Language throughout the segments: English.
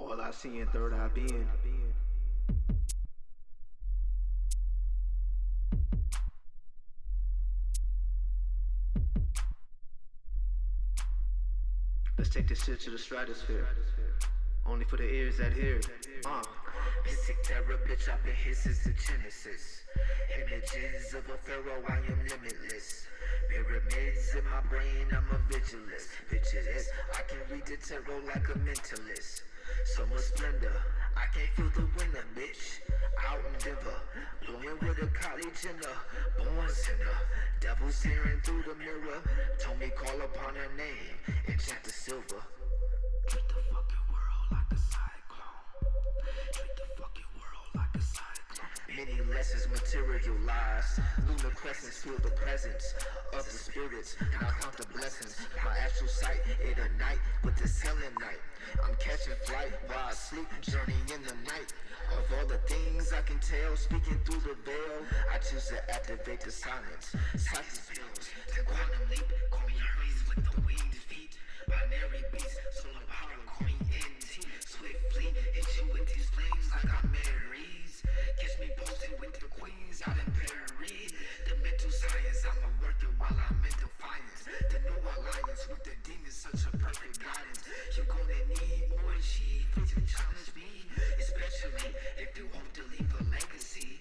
All I see in third eye being. Let's take this shit to the stratosphere. Only for the ears that hear. Mystic terror, bitch, I've been here since the Genesis. Images of a pharaoh, I am limitless. Pyramids in my brain, I'm a vigilance. Picture this, I can read the tarot like a mentalist. So much splendor, I can't feel the winter, bitch. Out in Denver, blowing with a college in the born sinner. Devil staring through the mirror, told me call upon her name, enchant the silver. Treat the fucking world like a cyclone. Treat the fucking world like a cyclone. Many lessons materialized. Lunar crescents feel the presence of the spirits. Now count the blessings. My astral sight in the night with the selenite. I'm catching flight while I sleep, journeying in the night. Of all the things I can tell, speaking through the veil, I choose to activate the silence. Silence pills, the quantum leap. Call me Hermes with the winged feet. Binary beats, solar power, call me NT. Swiftly hit you with these flames like I'm Mary's. Catch me posted with the queens out in Paris. The mental science, I'm a worker while I'm in defiance. The new alliance with the demons, such a perfect guidance. You're gonna need more achieve if you challenge me. Especially if you hope to leave a legacy.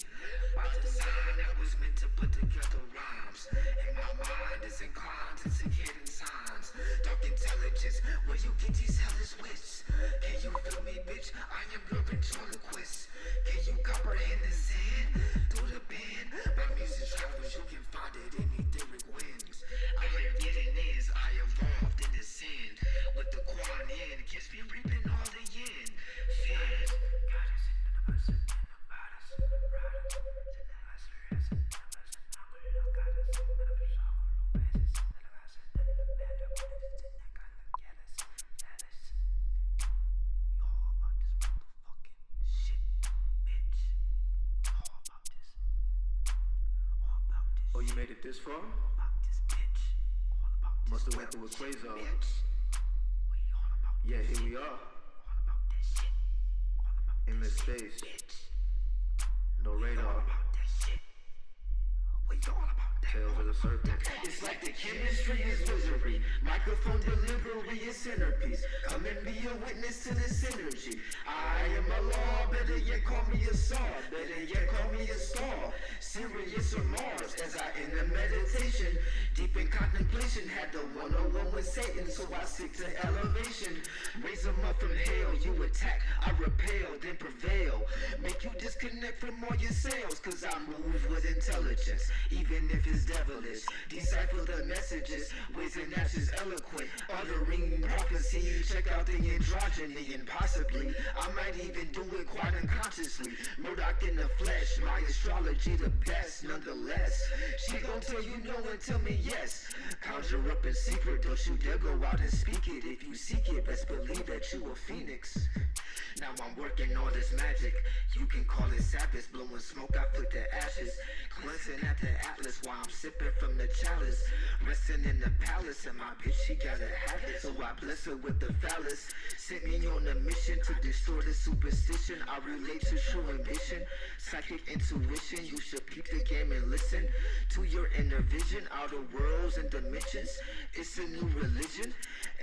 By design, I was meant to put together rhymes. And my mind is inclined to seek hidden signs. Dark intelligence, where you get these hellish wits? Can you feel me, bitch? I am your ventriloquist. Can you comprehend the sin through the pen? My music travels, you can find it in etheric winds. I am getting is, I evolved and ascend. With the Quan Yin, catch me reaping all the yin. Fin. God is in the universe, in the bodies, riders, in the universe, in the universe, God is in the universe, basis, in the universe, in the matter, what it is in that kind of jealous. You all about this motherfucking shit, bitch. All about this. All about this. Oh, you made it this far? All about this, bitch. All about this. Must've went through a ℎ𝔬𝔯𝔢𝔯𝔢. We all about Yeah, this. here we are. All about that shit. All about In that this shit, space. bitch. No All radar. about that shit. We all about that. Tales of the serpent. It's like the chemistry is misery. Microphone delivery is centerpiece. Come and be a witness to this synergy. I am a law, better yet call me a saw. Better yet call me a star. Sirius or Mars as I enter meditation. Deep in contemplation, had the 101 with Satan, so I seek to elevation. Raise them up from hell, you attack, I repel, then prevail. Make you disconnect from all your cells, cause I move with intelligence. Even if it's devilish, decipher the messages, ways and actions eloquent, uttering prophecy. Check out the androgyny, and possibly I might even do it quite unconsciously. Murdoch in the flesh, my astrology the best, nonetheless. She gon' tell you no and tell me yes. Conjure up in secret, don't you dare go out and speak it. If you seek it, best believe that you a phoenix. Now I'm working all this magic, you can call it savage. Blowing smoke, I flick the ashes, glancing at the atlas while I'm sipping from the chalice. Resting in the palace, and my bitch, she gotta have it, so I bless her with the phallus. Sent me on a mission to destroy the superstition. I relate to true ambition, psychic intuition. You should peep the game and listen to your inner vision. Outer worlds and dimensions, it's a new religion.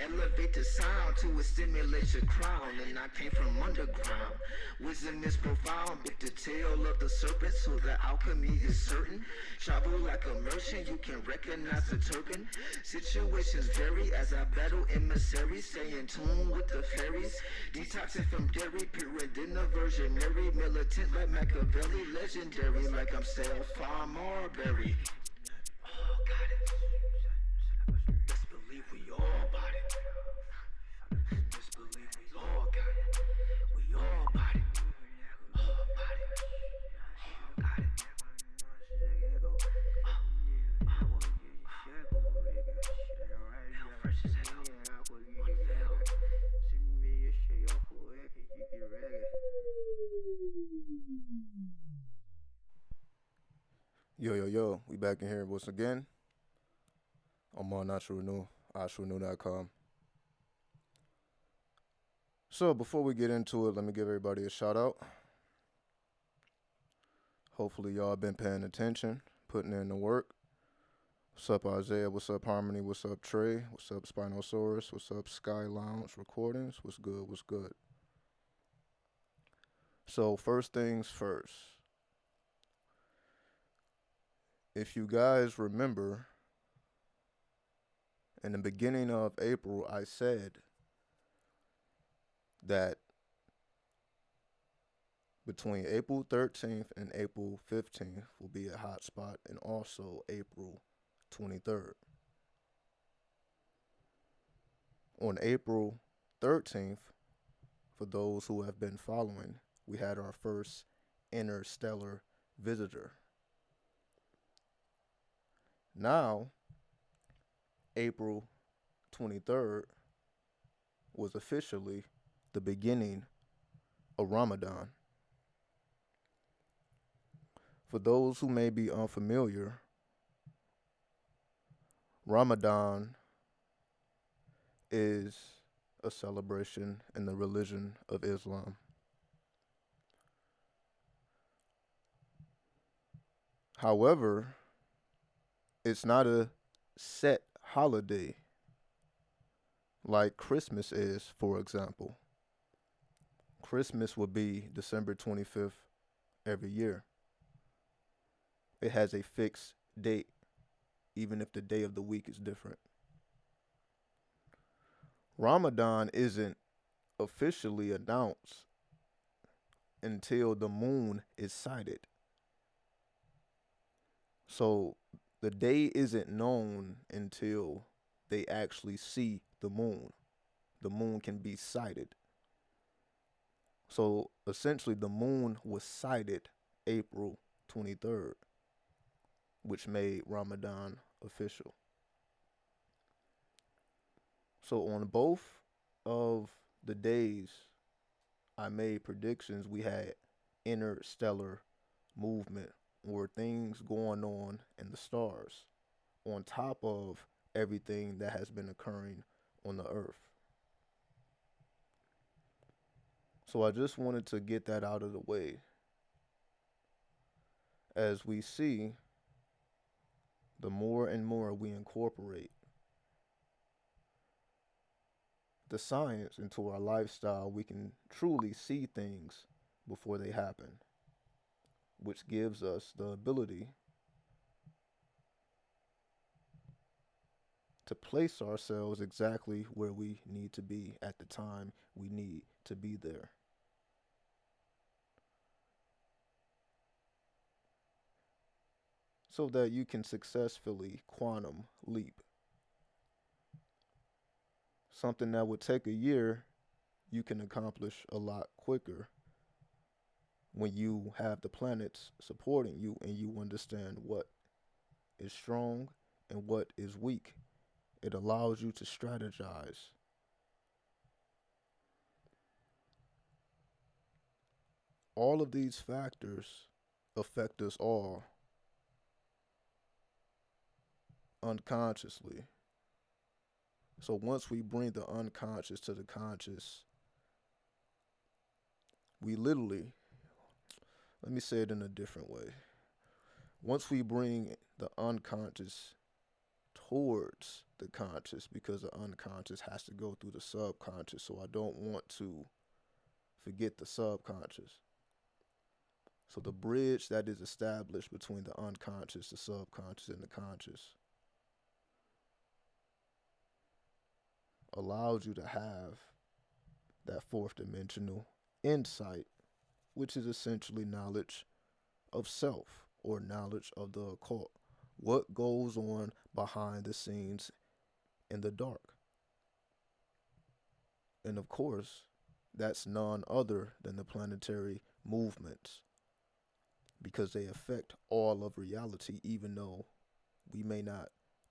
Elevate the sound to stimulate your crown, and I came from underground. Wisdom is profound, bit the tail of the serpent, so the alchemy is certain. Travel like a merchant, you can recognize the turban. Situations vary as I battle emissaries. Stay in tune with the fairies, detoxing from dairy, pure than the Virgin Mary. Militant like Machiavelli, legendary like I'm Stelfar Marbury. Oh, got it. Best believe we all about it. Best believe we all got it. We all about it. All about it. All got it. Hell fresh as hell. Unveil. Yo, we back in here once again. I'm on ℓ𝔬𝔪𝔢, ℓ𝔬𝔪.com. So before we get into it, let me give everybody a shout out. Hopefully y'all been paying attention, putting in the work. What's up, Isaiah? What's up, Harmony? What's up, Trey? What's up, Spinosaurus? What's up, Sky Lounge Recordings? What's good? What's good? So first things first. If you guys remember, in the beginning of April, I said that between April 13th and April 15th will be a hot spot, and also April 23rd. On April 13th, for those who have been following, we had our first interstellar visitor. Now, April 23rd was officially the beginning of Ramadan. For those who may be unfamiliar, Ramadan is a celebration in the religion of Islam. However, it's not a set holiday like Christmas is, for example. Christmas would be December 25th every year. It has a fixed date, even if the day of the week is different. Ramadan isn't officially announced until the moon is sighted. So the day isn't known until they actually see the moon. The moon can be sighted. So essentially the moon was sighted April 23rd, which made Ramadan official. So on both of the days I made predictions, we had interstellar movement, or things going on in the stars, on top of everything that has been occurring on the earth. So I just wanted to get that out of the way. As we see, the more and more we incorporate the science into our lifestyle, we can truly see things before they happen, which gives us the ability to place ourselves exactly where we need to be at the time we need to be there. So that you can successfully quantum leap. Something that would take a year, you can accomplish a lot quicker when you have the planets supporting you and you understand what is strong and what is weak. It allows you to strategize. All of these factors affect us all unconsciously. So once we bring the unconscious to the conscious, we literally, let me say it in a different way. Once we bring the unconscious towards the conscious, because the unconscious has to go through the subconscious, so I don't want to forget the subconscious. So the bridge that is established between the unconscious, the subconscious, and the conscious allows you to have that fourth dimensional insight, which is essentially knowledge of self, or knowledge of the occult. What goes on behind the scenes in the dark? And of course, that's none other than the planetary movements, because they affect all of reality, even though we may not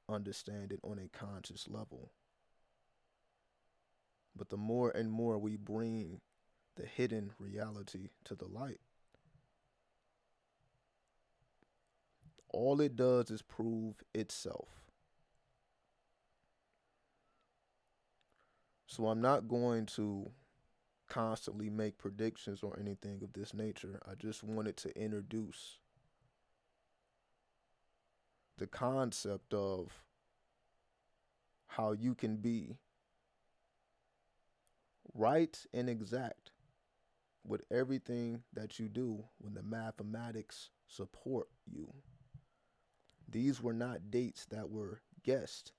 understand it on a conscious level. But the more and more we bring the hidden reality to the light, all it does is prove itself. So I'm not going to constantly make predictions or anything of this nature. I just wanted to introduce the concept of how you can be right and exact with everything that you do when the mathematics support you. These were not dates that were guessed.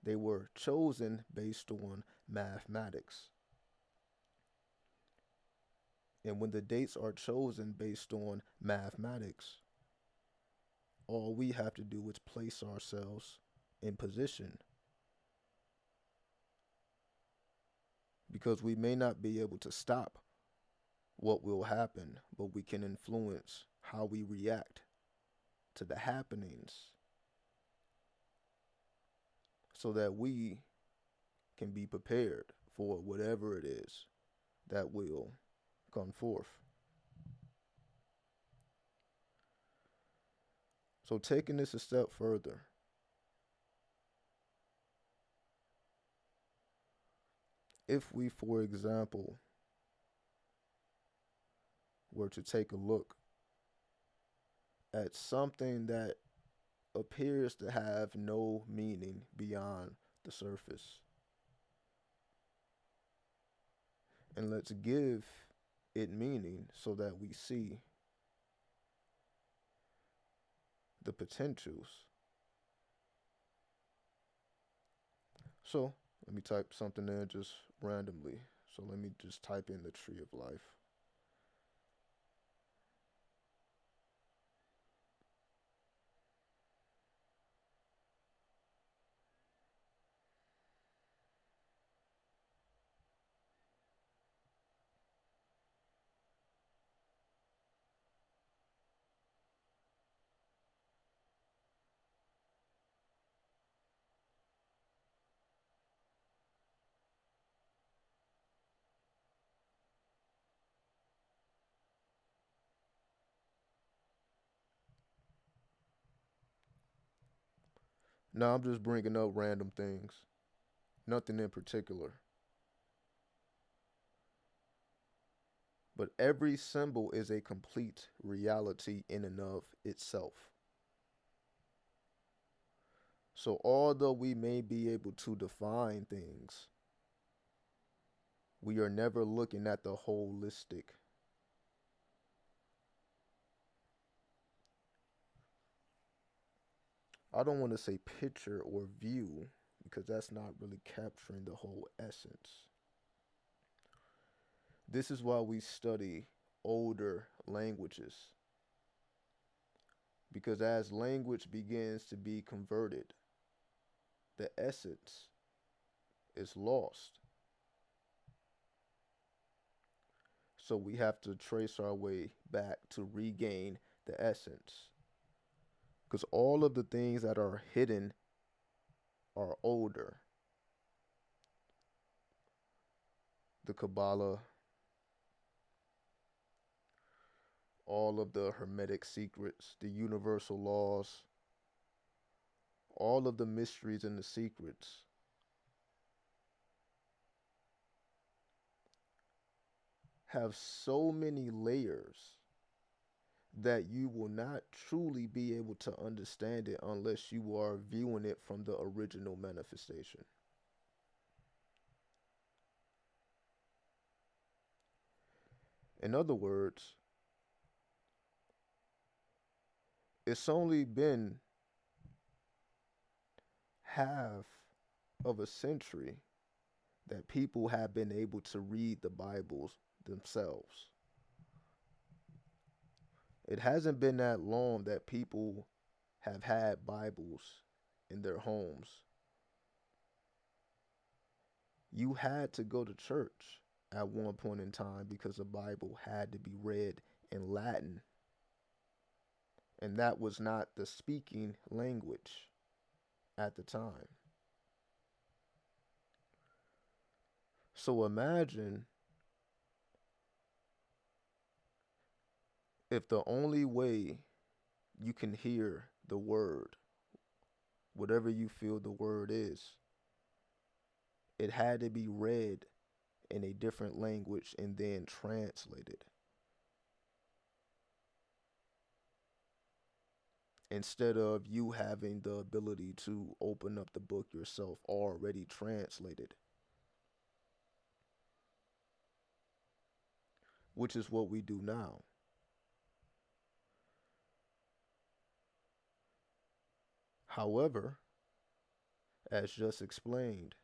They were chosen based on mathematics. And when the dates are chosen based on mathematics, all we have to do is place ourselves in position. Because we may not be able to stop what will happen, but we can influence how we react to the happenings so that we can be prepared for whatever it is that will come forth. So taking this a step further, if we, for example, were to take a look at something that appears to have no meaning beyond the surface, and let's give it meaning so that we see the potentials. So let me type something in just randomly. So let me just type in the tree of life. Now I'm just bringing up random things, nothing in particular. But every symbol is a complete reality in and of itself. So although we may be able to define things, we are never looking at the holistic. I don't want to say picture or view because that's not really capturing the whole essence. This is why we study older languages. Because as language begins to be converted, the essence is lost. So we have to trace our way back to regain the essence. Because all of the things that are hidden are older. The Kabbalah, all of the Hermetic secrets, the universal laws, all of the mysteries and the secrets have so many layers that you will not truly be able to understand it unless you are viewing it from the original manifestation. In other words, it's only been half of a century that people have been able to read the Bibles themselves. It hasn't been that long that people have had Bibles in their homes. You had to go to church at one point in time because the Bible had to be read in Latin. And that was not the speaking language at the time. So imagine if the only way you can hear the word, whatever you feel the word is, it had to be read in a different language and then translated. Instead of you having the ability to open up the book yourself already translated, which is what we do now. However, as just explained,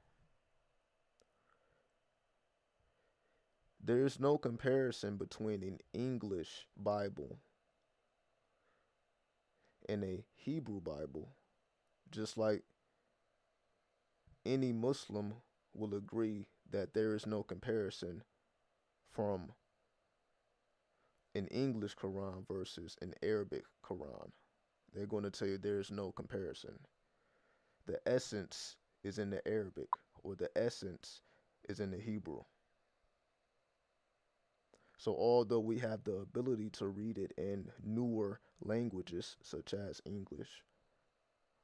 there is no comparison between an English Bible and a Hebrew Bible, just like any Muslim will agree that there is no comparison from an English Quran versus an Arabic Quran. They're going to tell you there is no comparison. The essence is in the Arabic, or the essence is in the Hebrew. So although we have the ability to read it in newer languages such as English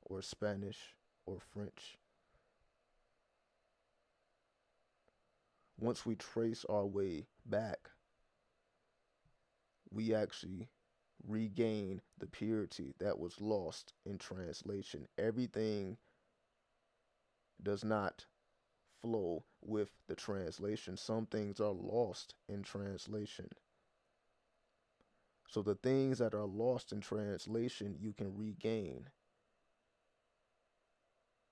or Spanish or French, once we trace our way back, we actually regain the purity that was lost in translation. Everything does not flow with the translation. Some things are lost in translation. So the things that are lost in translation, you can regain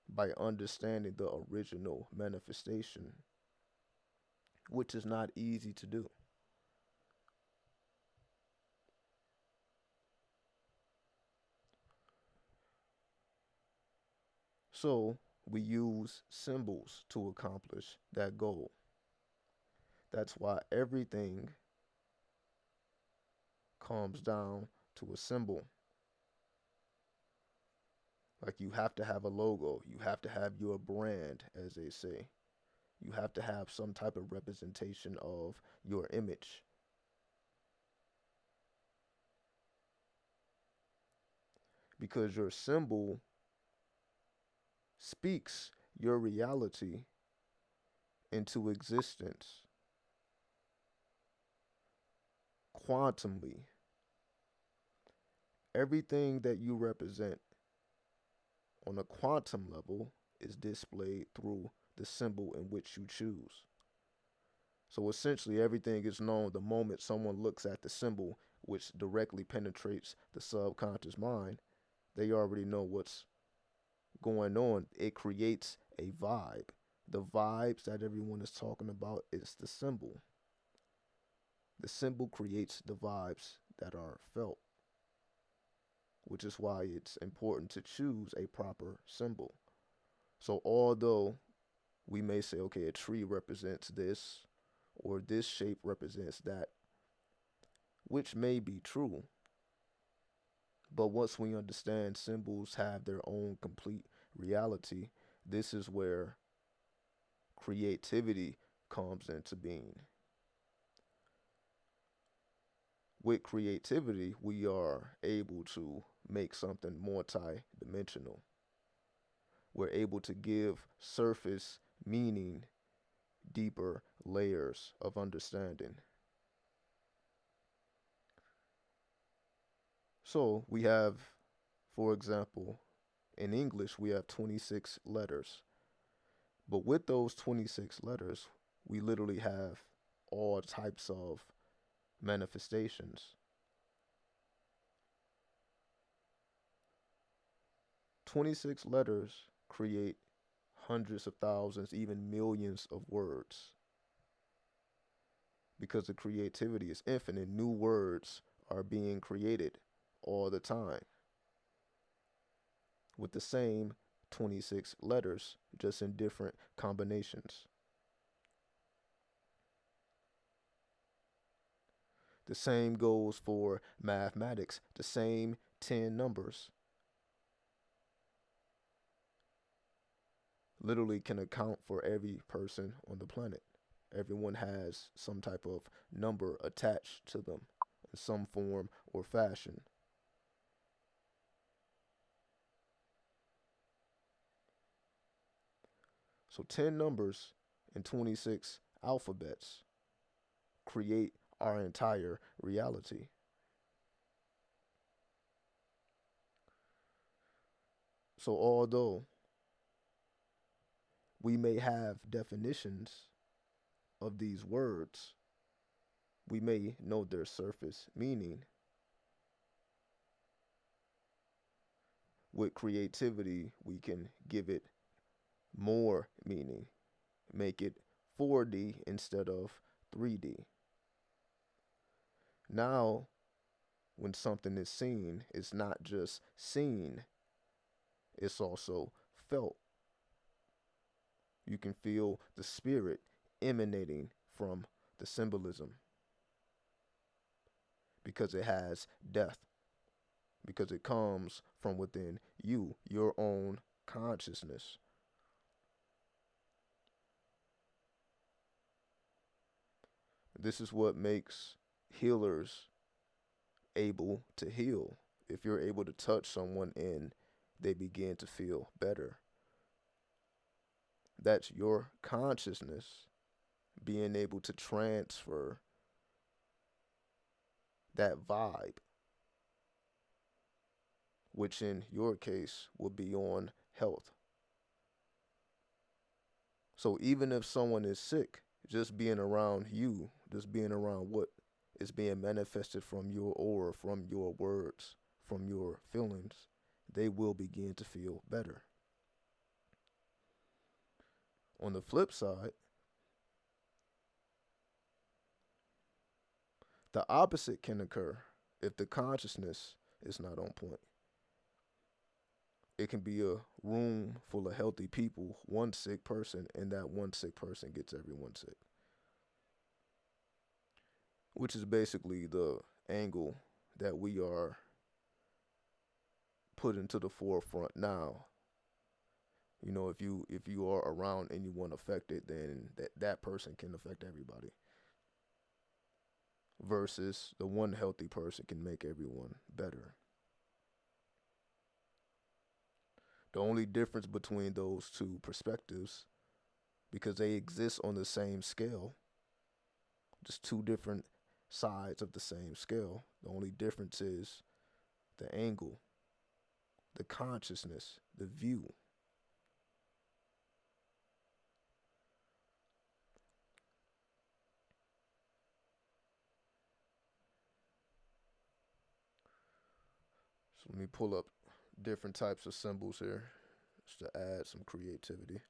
by understanding the original manifestation, which is not easy to do. So we use symbols to accomplish that goal. That's why everything comes down to a symbol. Like you have to have a logo. You have to have your brand, as they say. You have to have some type of representation of your image. Because your symbol speaks your reality into existence quantumly. Everything that you represent on a quantum level is displayed through the symbol in which you choose. So essentially everything is known the moment someone looks at the symbol, which directly penetrates the subconscious mind. They already know what's going on. It creates a vibe. The vibes that everyone is talking about is the symbol. The symbol creates the vibes that are felt, which is why it's important to choose a proper symbol. So although we may say, okay, a tree represents this, or this shape represents that, which may be true, but once we understand symbols have their own complete reality, this is where creativity comes into being. With creativity, we are able to make something multi-dimensional. We're able to give surface meaning deeper layers of understanding. So we have, for example, in English, we have 26 letters. But with those 26 letters, we literally have all types of manifestations. 26 letters create hundreds of thousands, even millions of words. Because the creativity is infinite, new words are being created all the time with the same 26 letters, just in different combinations. The same goes for mathematics, the same 10 numbers literally can account for every person on the planet. Everyone has some type of number attached to them in some form or fashion. So 10 numbers and 26 alphabets create our entire reality. So although we may have definitions of these words, we may know their surface meaning. With creativity, we can give it more meaning, make it 4D instead of 3D. Now, when something is seen, it's not just seen, it's also felt. You can feel the spirit emanating from the symbolism because it has depth, because it comes from within you, your own consciousness. This is what makes healers able to heal. If you're able to touch someone and they begin to feel better, that's your consciousness being able to transfer that vibe, which in your case would be on health. So even if someone is sick, just being around you, just being around what is being manifested from your aura, from your words, from your feelings, they will begin to feel better. On the flip side, the opposite can occur if the consciousness is not on point. It can be a room full of healthy people, one sick person, and that one sick person gets everyone sick. Which is basically the angle that we are put into the forefront now. You know, if you are around anyone affected, then that person can affect everybody. Versus the one healthy person can make everyone better. The only difference between those two perspectives, because they exist on the same scale, just two different sides of the same scale, the only difference is the angle, the consciousness, the view. So let me pull up different types of symbols here just to add some creativity.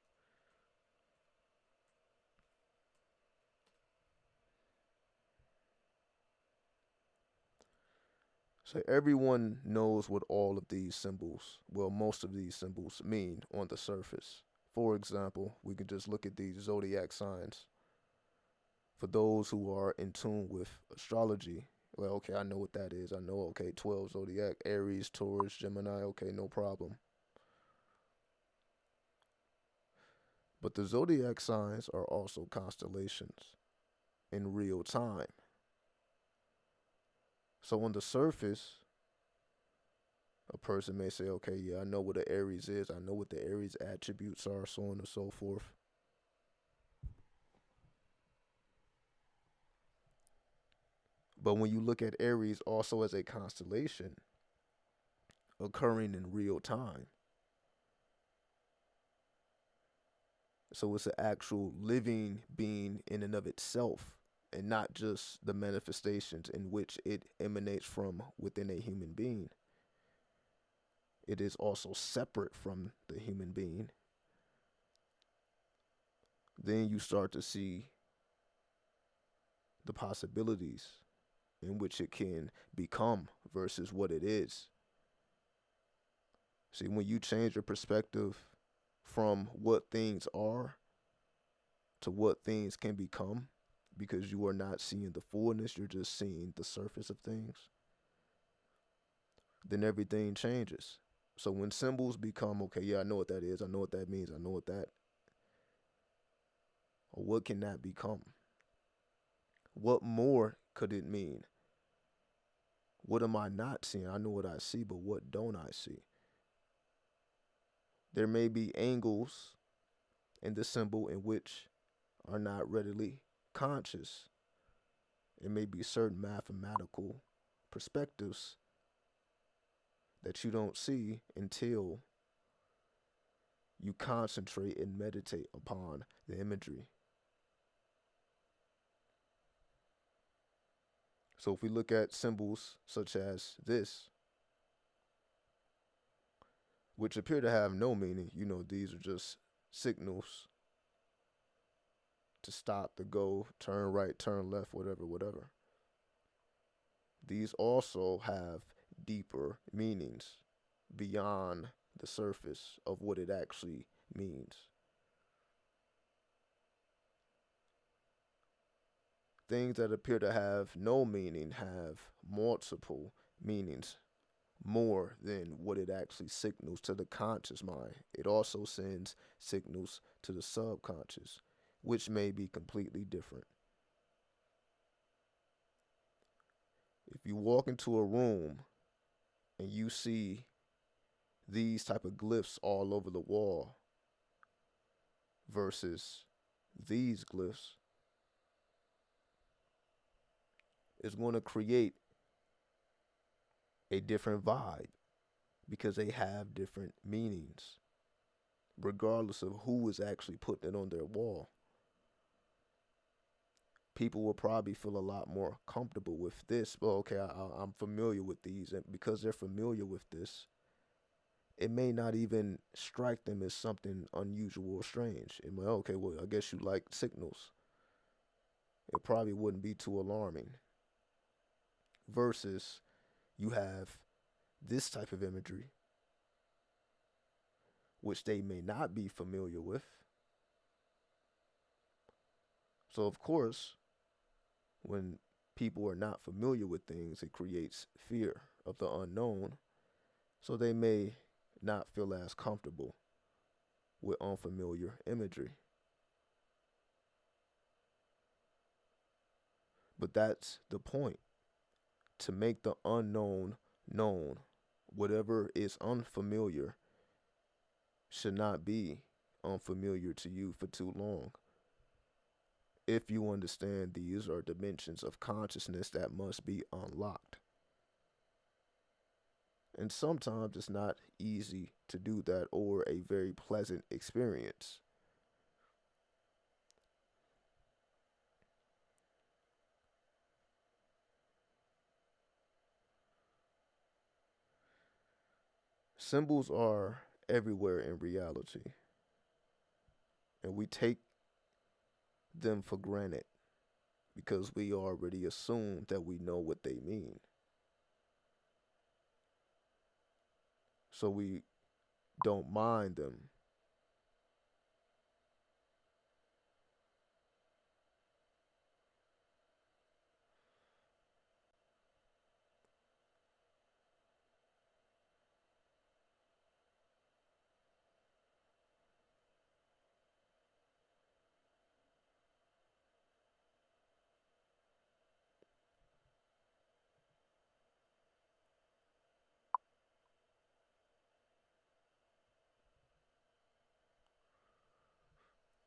So everyone knows what all of these symbols, well, most of these symbols mean on the surface. For example, we can just look at these zodiac signs. For those who are in tune with astrology, well, okay, I know what that is. I know, okay, 12 zodiac, Aries, Taurus, Gemini, okay, no problem. But the zodiac signs are also constellations in real time. So on the surface, a person may say, okay, yeah, I know what an Aries is. I know what the Aries attributes are, so on and so forth. But when you look at Aries also as a constellation occurring in real time, so it's an actual living being in and of itself, and not just the manifestations in which it emanates from within a human being. It is also separate from the human being. Then you start to see the possibilities in which it can become versus what it is. See, when you change your perspective from what things are to what things can become, because you are not seeing the fullness, you're just seeing the surface of things, then everything changes. So when symbols become, okay, yeah, I know what that is, I know what that means, I know what that, or what can that become? What more could it mean? What am I not seeing? I know what I see, but what don't I see? There may be angles in the symbol in which are not readily subconscious, it may be certain mathematical perspectives that you don't see until you concentrate and meditate upon the imagery. So if we look at symbols such as this, which appear to have no meaning, these are just signals to stop, to go, turn right, turn left, whatever. These also have deeper meanings beyond the surface of what it actually means. Things that appear to have no meaning have multiple meanings, more than what it actually signals to the conscious mind. It also sends signals to the subconscious, which may be completely different. If you walk into a room and you see these type of glyphs all over the wall versus these glyphs, it's going to create a different vibe because they have different meanings, regardless of who is actually putting it on their wall. People will probably feel a lot more comfortable with this. Well, okay, I'm familiar with these, and because they're familiar with this, it may not even strike them as something unusual or strange. It might, okay, well, I guess you like signals. It probably wouldn't be too alarming. Versus you have this type of imagery, which they may not be familiar with. So, of course, when people are not familiar with things, it creates fear of the unknown. So they may not feel as comfortable with unfamiliar imagery. But that's the point, to make the unknown known. Whatever is unfamiliar should not be unfamiliar to you for too long. If you understand these are dimensions of consciousness that must be unlocked. And sometimes it's not easy to do that or a very pleasant experience. Symbols are everywhere in reality, and we take them for granted because we already assume that we know what they mean. So we don't mind them.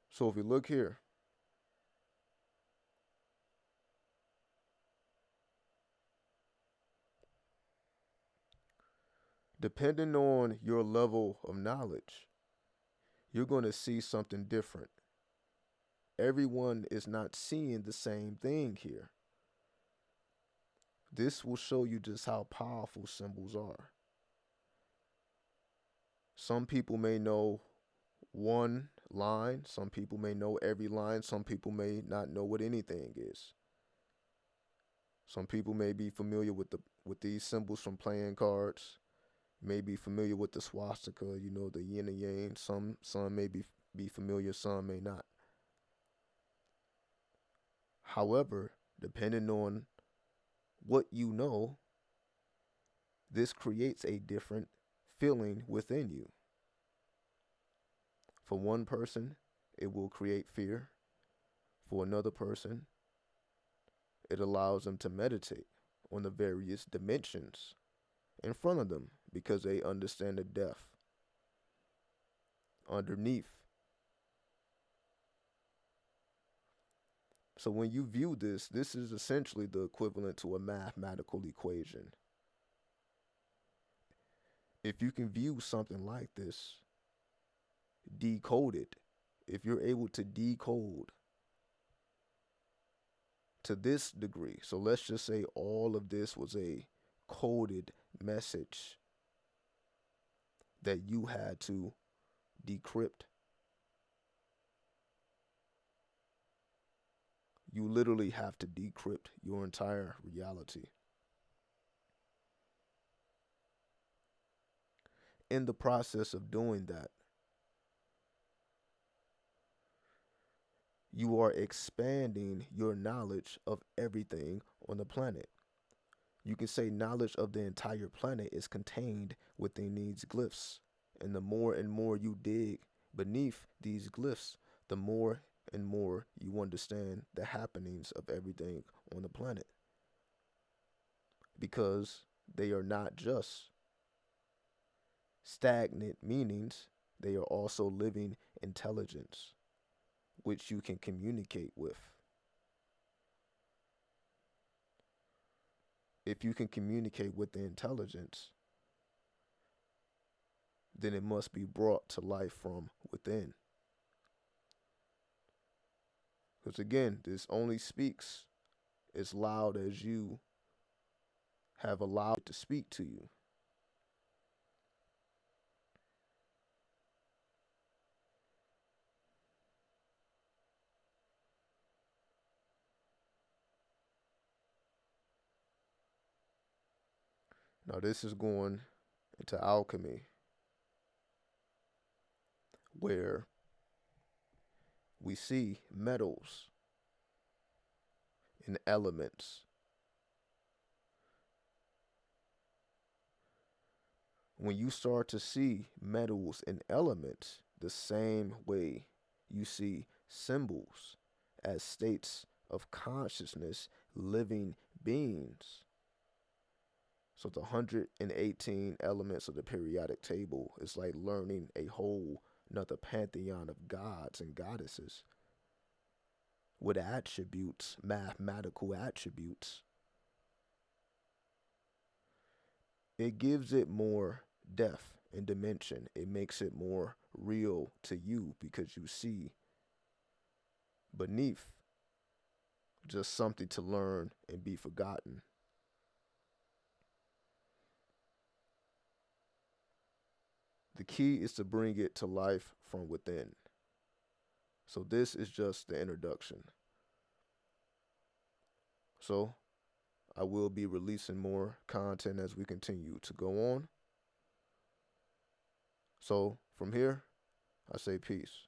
So if you look here, depending on your level of knowledge, you're going to see something different. Everyone is not seeing the same thing here. This will show you just how powerful symbols are. Some people may know one line, some people may know every line, some people may not know what anything is. Some people may be familiar with these symbols from playing cards, may be familiar with the swastika, the yin and yang. Some may be familiar, some may not. However, depending on what you know, this creates a different feeling within you. For one person, it will create fear. For another person, it allows them to meditate on the various dimensions in front of them because they understand the depth underneath. So when you view this, this is essentially the equivalent to a mathematical equation. If you can view something like this, decode it, if you're able to decode to this degree, so let's just say all of this was a coded message that you had to decrypt. You literally have to decrypt your entire reality. In the process of doing that, you are expanding your knowledge of everything on the planet. You can say knowledge of the entire planet is contained within these glyphs. And the more and more you dig beneath these glyphs, the more and more you understand the happenings of everything on the planet. Because they are not just stagnant meanings, they are also living intelligence, which you can communicate with. If you can communicate with the intelligence, then it must be brought to life from within. Because again, this only speaks as loud as you have allowed it to speak to you. Now this is going into alchemy, where we see metals and elements. When you start to see metals and elements the same way you see symbols as states of consciousness, living beings. So the 118 elements of the periodic table is like learning a whole another pantheon of gods and goddesses with attributes, mathematical attributes. It gives it more depth and dimension. It makes it more real to you because you see beneath just something to learn and be forgotten. The key is to bring it to life from within. So this is just the introduction. So I will be releasing more content as we continue to go on. So from here, I say peace.